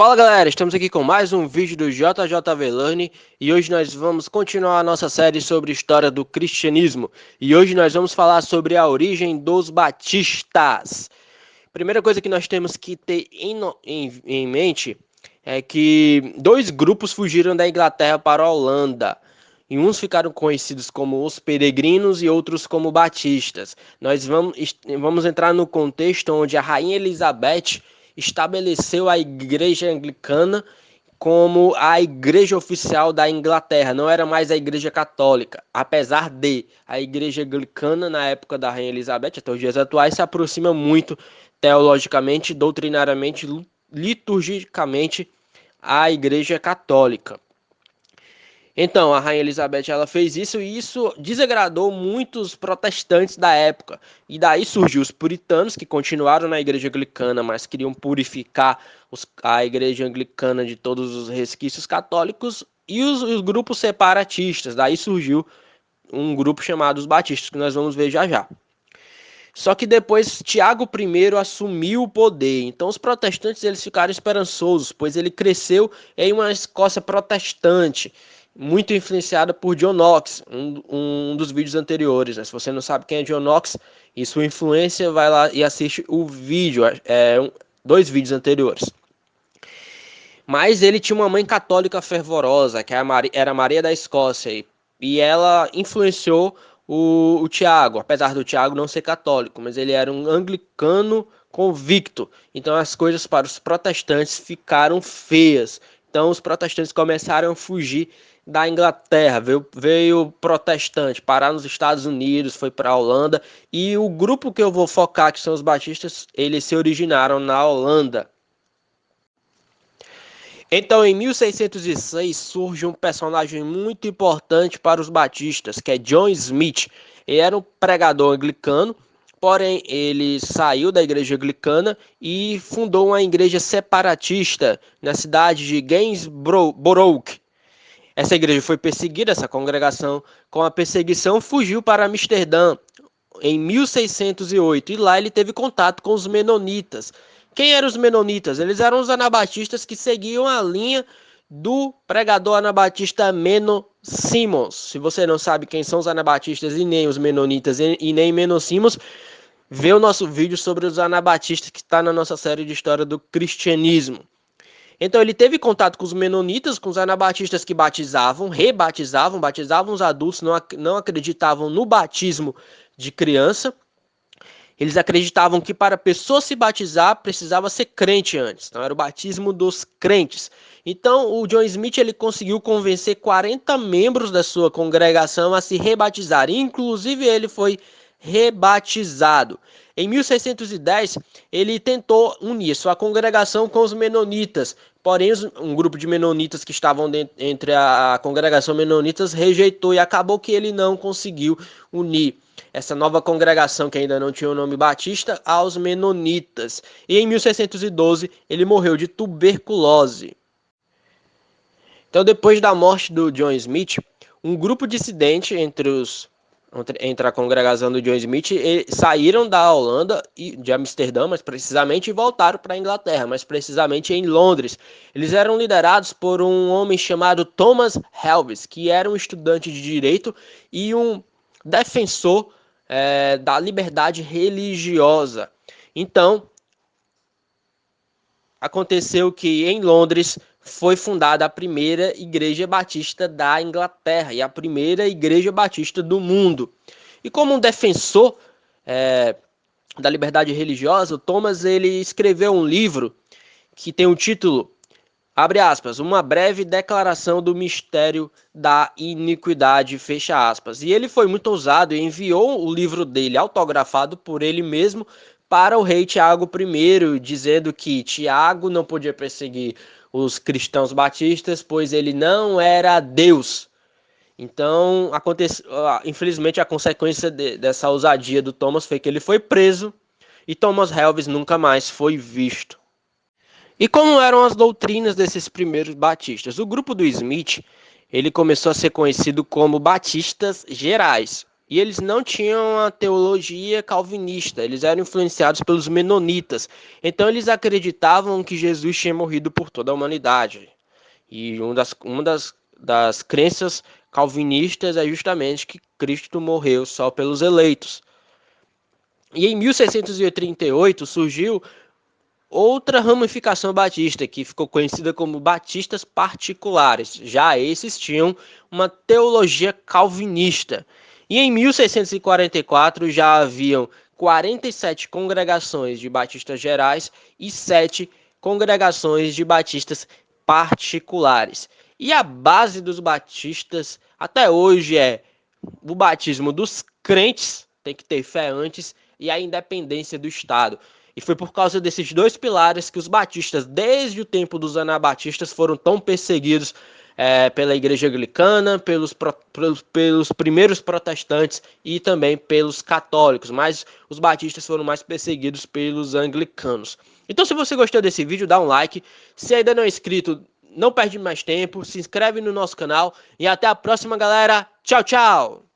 Fala galera, estamos aqui com mais um vídeo do JJV Learning e hoje nós vamos continuar a nossa série sobre história do cristianismo e hoje nós vamos falar sobre a origem dos batistas. Primeira coisa que nós temos que ter em mente é que dois grupos fugiram da Inglaterra para a Holanda e uns ficaram conhecidos como os peregrinos e outros como batistas. Nós vamos entrar no contexto onde a Rainha Elizabeth estabeleceu a Igreja Anglicana como a igreja oficial da Inglaterra, não era mais a Igreja Católica, apesar de a Igreja Anglicana, na época da Rainha Elizabeth, até os dias atuais, se aproxima muito teologicamente, doutrinariamente, liturgicamente à Igreja Católica. Então, a Rainha Elizabeth ela fez isso e isso desagradou muitos protestantes da época. E daí surgiu os puritanos, que continuaram na igreja anglicana, mas queriam purificar a igreja anglicana de todos os resquícios católicos, e os grupos separatistas. Daí surgiu um grupo chamado os batistas, que nós vamos ver já já. Só que depois Tiago I assumiu o poder, então os protestantes eles ficaram esperançosos, pois ele cresceu em uma Escócia protestante, muito influenciada por John Knox, um dos vídeos anteriores. Né? Se você não sabe quem é John Knox e sua influência, vai lá e assiste o vídeo, dois vídeos anteriores. Mas ele tinha uma mãe católica fervorosa, que era Maria da Escócia, e ela influenciou o Tiago, apesar do Tiago não ser católico, mas ele era um anglicano convicto. Então as coisas para os protestantes ficaram feias. Então os protestantes começaram a fugir da Inglaterra, veio protestante, parar nos Estados Unidos, foi para a Holanda, e o grupo que eu vou focar, que são os batistas, eles se originaram na Holanda. Então, em 1606, surge um personagem muito importante para os batistas, que é John Smith. Ele era um pregador anglicano, porém ele saiu da igreja anglicana e fundou uma igreja separatista na cidade de Gainsborough. Essa igreja foi perseguida, essa congregação, com a perseguição, fugiu para Amsterdã em 1608 e lá ele teve contato com os menonitas. Quem eram os menonitas? Eles eram os anabatistas que seguiam a linha do pregador anabatista Menno Simons. Se você não sabe quem são os anabatistas e nem os menonitas e nem Menno Simons, vê o nosso vídeo sobre os anabatistas que está na nossa série de história do cristianismo. Então ele teve contato com os menonitas, com os anabatistas que batizavam, batizavam os adultos, não acreditavam no batismo de criança. Eles acreditavam que para a pessoa se batizar precisava ser crente antes. Então era o batismo dos crentes. Então o John Smith ele conseguiu convencer 40 membros da sua congregação a se rebatizar. Inclusive ele foi rebatizado. Em 1610, ele tentou unir sua congregação com os menonitas, porém um grupo de menonitas que estavam entre a congregação menonitas rejeitou e acabou que ele não conseguiu unir essa nova congregação que ainda não tinha o nome batista aos menonitas. E em 1612 ele morreu de tuberculose. Então depois da morte do John Smith, um grupo dissidente entre a congregação do John Smith, saíram da Holanda, de Amsterdã, mais precisamente, e voltaram para a Inglaterra, mais precisamente em Londres. Eles eram liderados por um homem chamado Thomas Helves, que era um estudante de direito e um defensor da liberdade religiosa. Então, aconteceu que em Londres foi fundada a primeira igreja batista da Inglaterra e a primeira igreja batista do mundo. E como um defensor da liberdade religiosa, o Thomas ele escreveu um livro que tem o título, abre aspas, uma breve declaração do mistério da iniquidade, fecha aspas. E ele foi muito ousado e enviou o livro dele autografado por ele mesmo para o rei Tiago I, dizendo que Tiago não podia perseguir os cristãos batistas, pois ele não era Deus. Então, infelizmente, a consequência dessa ousadia do Thomas foi que ele foi preso e Thomas Helves nunca mais foi visto. E como eram as doutrinas desses primeiros batistas? O grupo do Smith ele começou a ser conhecido como batistas gerais. E eles não tinham a teologia calvinista, eles eram influenciados pelos menonitas. Então eles acreditavam que Jesus tinha morrido por toda a humanidade. E uma das crenças calvinistas é justamente que Cristo morreu só pelos eleitos. E em 1638 surgiu outra ramificação batista, que ficou conhecida como batistas particulares. Já esses tinham uma teologia calvinista. E em 1644 já haviam 47 congregações de batistas gerais e 7 congregações de batistas particulares. E a base dos batistas até hoje é o batismo dos crentes, tem que ter fé antes, e a independência do Estado. E foi por causa desses dois pilares que os batistas, desde o tempo dos anabatistas, foram tão perseguidos pela igreja anglicana, pelos primeiros protestantes e também pelos católicos. Mas os batistas foram mais perseguidos pelos anglicanos. Então, se você gostou desse vídeo, dá um like. Se ainda não é inscrito, não perde mais tempo. Se inscreve no nosso canal. E até a próxima, galera. Tchau, tchau!